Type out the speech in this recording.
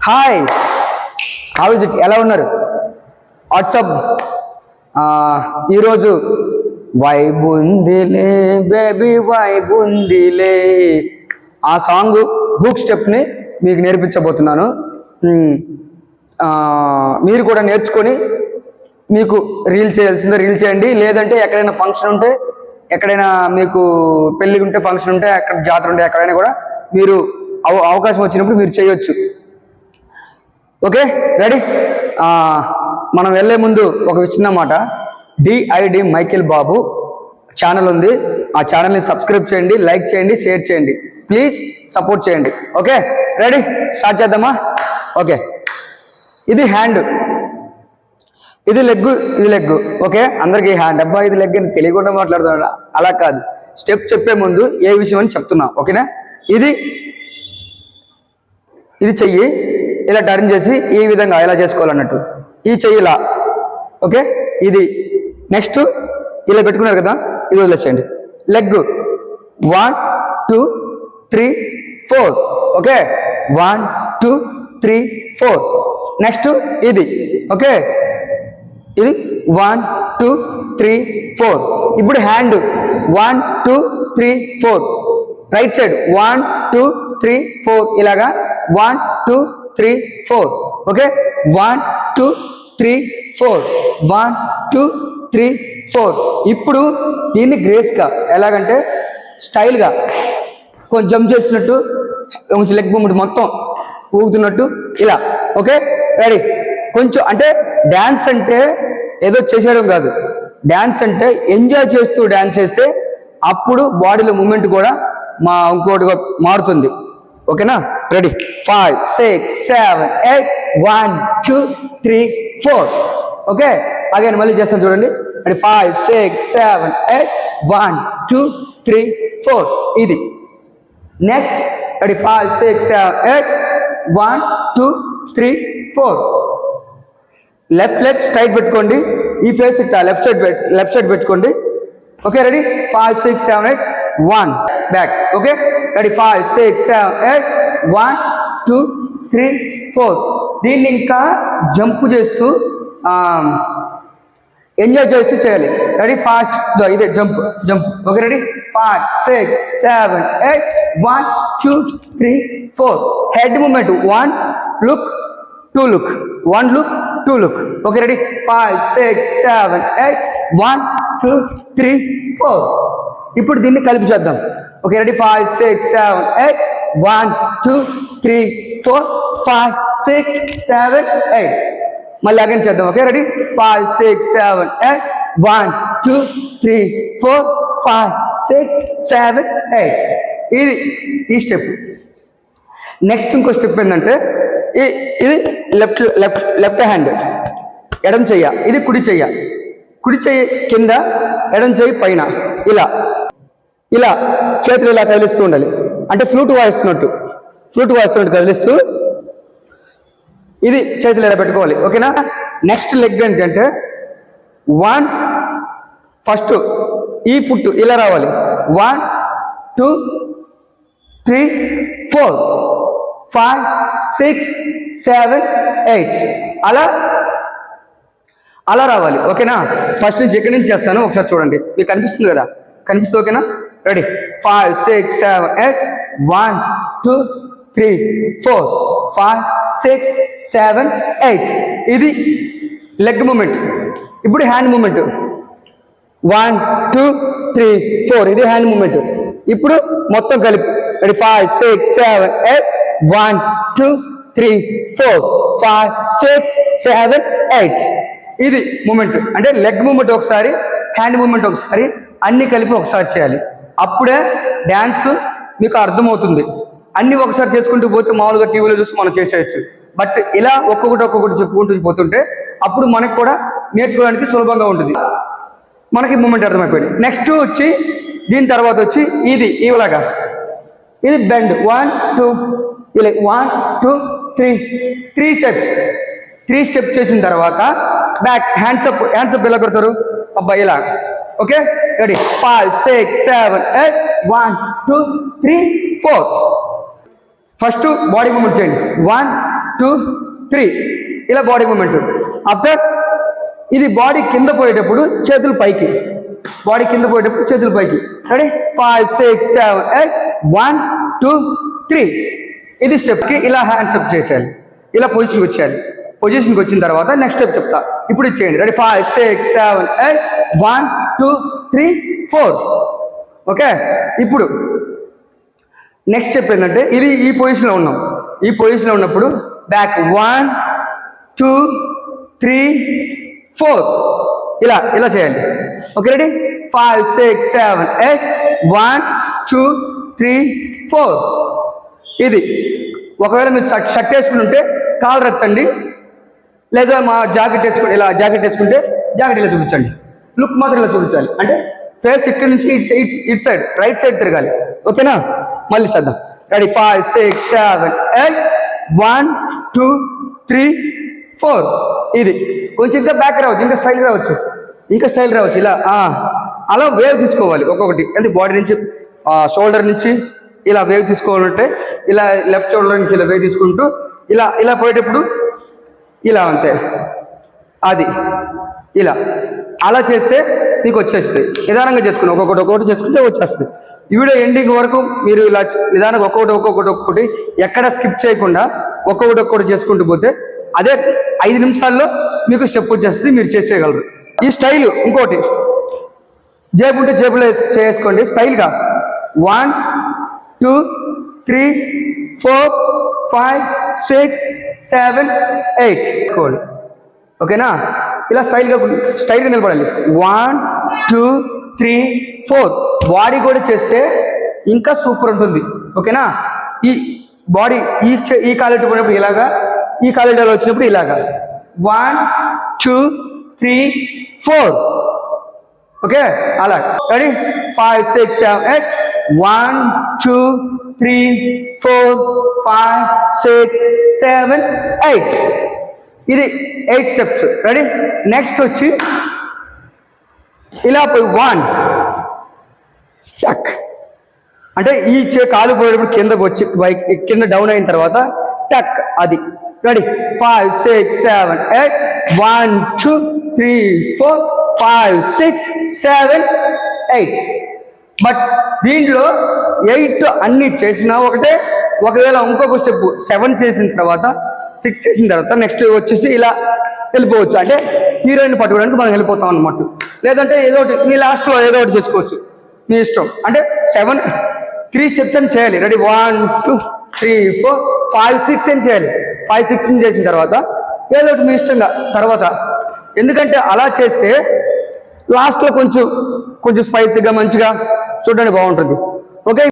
Hi, how is it? ఎలా ఉన్నారు? WhatsApp ఈరోజు వైబ్ ఉందిలే బేబీ, వైబ్ ఉందిలే ఆ సాంగ్ హుక్ స్టెప్ని మీకు నేర్పించబోతున్నాను. మీరు కూడా నేర్చుకొని మీకు రీల్ చేయాల్సిందో రీల్ చేయండి. లేదంటే ఎక్కడైనా ఫంక్షన్ ఉంటే, ఎక్కడైనా మీకు పెళ్ళి ఉంటే, ఫంక్షన్ ఉంటే, ఎక్కడ జాతర ఉంటే, ఎక్కడైనా కూడా మీరు అవకాశం వచ్చినప్పుడు మీరు చేయొచ్చు. Okay, ready? మనం వెళ్ళే ముందు ఒక చిన్న మాట. డిఐడి మైకేల్ బాబు ఛానల్ ఉంది. ఆ ఛానల్ని సబ్స్క్రైబ్ చేయండి, లైక్ చేయండి, షేర్ చేయండి. ప్లీజ్ సపోర్ట్ చేయండి. Okay, ready? స్టార్ట్ చేద్దామా? ఓకే, ఇది హ్యాండ్, ఇది లెగ్, ఇది లెగ్. ఓకే, అందరికీ హ్యాండ్. అబ్బా ఇది లెగ్ అని తెలియకుండా మాట్లాడుతున్నా. అలా కాదు, స్టెప్ చెప్పే ముందు ఏ విషయం అని చెప్తున్నా. ఓకేనా? ఇది చెయ్యి ఇలా టర్న్ చేసి ఈ విధంగా ఇలా చేసుకోవాలన్నట్టు. ఈ చెయ్యి ఇలా. ఓకే, ఇది నెక్స్ట్ ఇలా పెట్టుకున్నారు కదా, ఇది వదిలేసేయండి. లెగ్ 1 2 3 4. ఓకే, 1 2 3 4. నెక్స్ట్ ఇది. ఓకే, ఇది 1 2 3 4. ఇప్పుడు హ్యాండ్ 1 2 3 4. రైట్ సైడ్ 1 2 3 4 ఇలాగా 1 2 3 4. ఓకే, 1 2 3 4, 1 2 3 4. ఇప్పుడు దీన్ని గ్రేస్గా ఎలాగంటే స్టైల్గా కొంచెం జంప్ చేసినట్టు, కొంచెం లెగ్ మూమెంట్ మొత్తం ఊగుతున్నట్టు ఇలా. Okay, ready? కొంచెం అంటే డ్యాన్స్ అంటే ఏదో చేసేయడం కాదు. డ్యాన్స్ అంటే ఎంజాయ్ చేస్తూ డ్యాన్స్ చేస్తే అప్పుడు బాడీలో మూమెంట్ కూడా ఇంకోటిగా మారుతుంది. ఓకేనా? రెడీ? 5 6 7 8 1 2 3 4. ఓకే, అగైన్ మళ్ళీ చేస్తాను చూడండి. రెడీ? 5 6 7 8 1 2 3 4. ఇది next. Ready? 5 6 7 8 1 2 3 4. Left leg straight పెట్టుకోండి. ఈ ఫేస్ ఇట్లా లెఫ్ట్ సైడ్ పెట్టుకోండి. Okay, ready? 5 6 7 8 1 back. Okay, ready? 5 6 7 8 1 2 3 4. దీన్ని ఇంకా జంప్ చేస్తూ ఎంజాయ్ చేస్తూ చేయాలి. రెడీ? ఫాస్ట్ ఇదే jump. Okay, ready? 5 6 7 8 1 2 3 4. Head moment 1 look 2 look, 1 look 2 look. Okay, ready? 5 6 7 8 1 2 3 4. ఇప్పుడు దీన్ని కలిపి చేద్దాం. Okay, ready? 5 6 7 8 1 2 3 4 5 6 7 8. మళ్ళీ అగైన్ చేద్దాం. Okay, ready? 5 6 7 8 1 2 3 4 5 6 7 8. ఇది ఈ స్టెప్. నెక్స్ట్ ఇంకో స్టెప్ ఏంటంటే ఇది లెఫ్ట్ హ్యాండ్, ఎడం చెయ్య. ఇది కుడి చెయ్య. కుడి చెయ్యి కింద, ఎడం చెయ్యి పైన. ఇలా చేతులు ఇలా కదిలిస్తూ ఉండాలి. అంటే ఫ్లూట్ వాయిస్తున్నట్టు కదిలిస్తూ ఇది చేతులు ఇలా పెట్టుకోవాలి. ఓకేనా? నెక్స్ట్ లెగ్ ఏంటంటే 1 ఫస్ట్ ఈ ఫుట్ ఇలా రావాలి. 1 2 3 4 5 6 7 8 అలా రావాలి. ఓకేనా? ఫస్ట్ నుంచి ఎక్కడి నుంచి చేస్తాను ఒకసారి చూడండి. మీకు కనిపిస్తుంది కదా? కనిపిస్తుంది. ఓకేనా? రెడీ? 5 6 7 8 1 2 3 4 5 6 7 8. ఇది లెగ్ మూమెంట్. ఇప్పుడు హ్యాండ్ మూమెంట్ 1 2 3 4. ఇది హ్యాండ్ మూమెంట్. ఇప్పుడు మొత్తం కలిపి రెడీ? 5 6 7 8 1 2 3 4 5 6 7 8. ఇది మూమెంట్. అంటే లెగ్ మూమెంట్ ఒకసారి, హ్యాండ్ మూమెంట్ ఒకసారి, అన్ని కలిపి ఒకసారి చేయాలి. అప్పుడే డ్యాన్స్ మీకు అర్థమవుతుంది. అన్ని ఒకసారి చేసుకుంటూ పోతే మామూలుగా టీవీలో చూసి మనం చేసేయచ్చు. బట్ ఇలా ఒక్కొక్కటి చెప్పుకుంటూ పోతుంటే అప్పుడు మనకు కూడా నేర్చుకోవడానికి సులభంగా ఉంటుంది. మనకి మూమెంట్ అర్థమైపోయింది. నెక్స్ట్ వచ్చి దీని తర్వాత వచ్చి ఇది ఇలాగా, ఇది బెండ్ 1 2 ఇలా 1 2 3 స్టెప్స్. 3 స్టెప్స్ చేసిన తర్వాత బ్యాక్ హ్యాండ్స్ అప్ ఎలా పెడతారు? అబ్బాయి ఇలా. Okay, ready? 5 6 7 8 1 2 3 4. First body movement చేయండి. 1 2 3 ఇలా బాడీ మూమెంట్. ఆఫ్టర్ ఇది బాడీ కింద పోయేటప్పుడు చేతులు పైకి, బాడీ కింద పోయేటప్పుడు చేతులు పైకి. రెడీ 5 6 7 8 1 2 3. ఇది స్టెప్కి ఇలా హ్యాండ్స్ అప్ చేసేయాలి, ఇలా పొజిషన్కి వచ్చేయాలి. పొజిషన్కి వచ్చిన తర్వాత నెక్స్ట్ స్టెప్ చెప్తా, ఇప్పుడు ఇచ్చేయండి. రెడీ 5 6 7 8 1 2 3 4. ఓకే, ఇప్పుడు నెక్స్ట్ స్టెప్ ఏంటంటే ఇది ఈ పొజిషన్లో ఉన్నాం. ఈ పొజిషన్లో ఉన్నప్పుడు బ్యాక్ 1 2 3 4 ఇలా ఇలా చేయాలి. Okay ready 5 6 7 8 1 2 3 4. ఇది ఒకవేళ మీరు షర్ట్ వేసుకుని ఉంటే కాలు రెత్తండి, లేదా మా జాకెట్ వేసుకుంటే ఇలా జాకెట్ వేసుకుంటే జాకెట్ ఇలా చూపించండి. లుక్ మాత్రం ఇలా చూపించాలి, అంటే ఫేస్ ఇక్కడ నుంచి ఇటు సైడ్ రైట్ సైడ్ తిరగాలి. ఓకేనా, మళ్ళీ చేద్దాం. రెడీ 5 6 7 8 1 2 3 4. ఇది కొంచెం ఇంకా బ్యాక్ రావచ్చు, ఇంకా స్టైల్ రావచ్చు, ఇలా అలా వేవ్ తీసుకోవాలి ఒక్కొక్కటి. అంటే బాడీ నుంచి షోల్డర్ నుంచి ఇలా వేవ్ తీసుకోవాలంటే ఇలా లెఫ్ట్ షోల్డర్ నుంచి ఇలా వేవ్ తీసుకుంటూ ఇలా ఇలా పోయేటప్పుడు ఇలా అంతే, అది ఇలా అలా చేస్తే మీకు వచ్చేస్తుంది. నిదానంగా చేసుకుని ఒక్కొక్కటి చేసుకుంటే వచ్చేస్తుంది. ఈ వీడియో ఎండింగ్ వరకు మీరు ఇలా నిదానంగా ఒక్కొక్కటి ఎక్కడ స్కిప్ చేయకుండా ఒక్కొక్కటి చేసుకుంటూ పోతే అదే 5 నిమిషాల్లో మీకు స్టెప్ వచ్చేస్తుంది, మీరు చేసేయగలరు. ఈ స్టైల్ ఇంకోటి, జేబు ఉంటే జేబులో చేసుకోండి స్టైల్గా. 1 2 3 4 5 6 7 8 కోండి. ఓకేనా, ఇలా స్టైల్గా నిలబడాలి. 1 2 3 4. బాడీ కూడా చేస్తే ఇంకా సూపర్ ఉంటుంది. ఓకేనా, ఈ బాడీ ఈ కాలేట్ పోయినప్పుడు ఇలాగా, ఈ కాలేట్ వచ్చినప్పుడు ఇలాగా 1 2 3 4. ఓకే, అలా రెడీ 5 6 7 8 1 2 3 4 5 6 7 8. ఇది 8 స్టెప్స్. రెడీ, నెక్స్ట్ వచ్చి ఇలా పోయి 1 టక్, అంటే ఈ కాలు పోయేటప్పుడు కిందకు వచ్చి కింద డౌన్ అయిన తర్వాత టక్, అది. రెడీ 5 6 7 8 1 2 3 4 5 6 7 8. బట్ దీంట్లో 8 అన్ని చేసినా ఒకటే. ఒకవేళ ఇంకొక స్టెప్ 7 చేసిన తర్వాత 6 చేసిన తర్వాత నెక్స్ట్ వచ్చేసి ఇలా వెళ్ళిపోవచ్చు, అంటే హీరోయిన్ పట్టుకోవడానికి మనం వెళ్ళిపోతాం అన్నమాట. లేదంటే ఏదో ఒకటి మీ లాస్ట్లో ఏదో ఒకటి చేసుకోవచ్చు, మీ ఇష్టం. అంటే 3 స్టెప్స్ అని చేయాలి. రెడీ 1 2 3 4 5 6 అని చేయాలి. 5 6 చేసిన తర్వాత ఏదో ఒకటి మీ ఇష్టంగా తర్వాత, ఎందుకంటే అలా చేస్తే లాస్ట్లో కొంచెం స్పైసీగా మంచిగా చూడడానికి బాగుంటుంది. ఓకే.